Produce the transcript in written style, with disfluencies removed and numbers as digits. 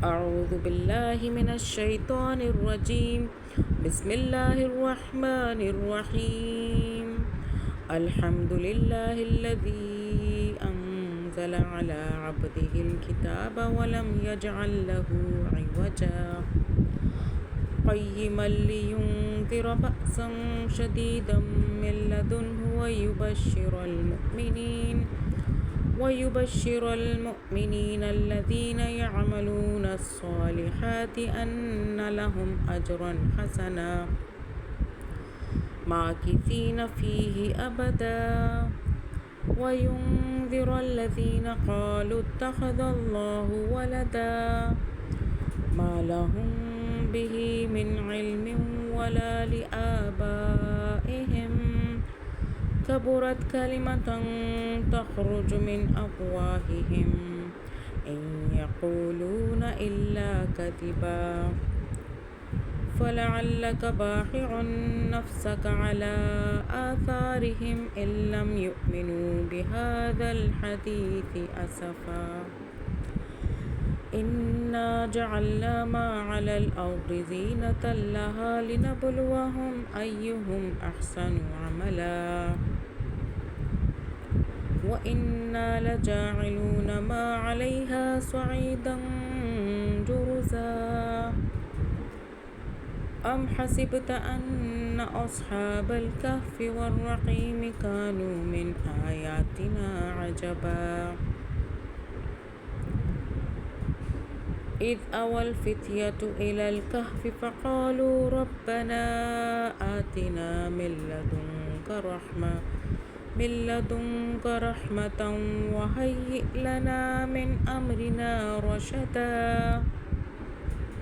أعوذ بالله من الشيطان الرجيم. بسم الله الرحمن الرحيم. الحمد لله الذي أنزل على عبده الكتاب ولم يجعل له عوجا قيما لينذر بأسا شديدا من لدنه ويبشر المؤمنين الذين يعملون الصالحات أن لهم أجرا حسنا ماكثين فيه أبدا وينذر الذين قالوا اتخذ الله ولدا ما لهم به من علم ولا لآبائهم كبرت كلمة تخرج من أفواههم إن يقولون إلا كذبا فلعلك باخع نفسك على آثارهم إن لم يؤمنوا بهذا الحديث أسفا إنا جعلنا ما على الأرض زينة لها لنبلوهم أيهم أحسن عملا وإنا لجاعلون ما عليها صعيدا جرزا أم حسبت أن أصحاب الكهف والرقيم كانوا من آياتنا عجبا إذ أوى الفتية إلى الكهف فقالوا ربنا آتنا من لدنك رحمة وهيئ لنا من أمرنا رشدا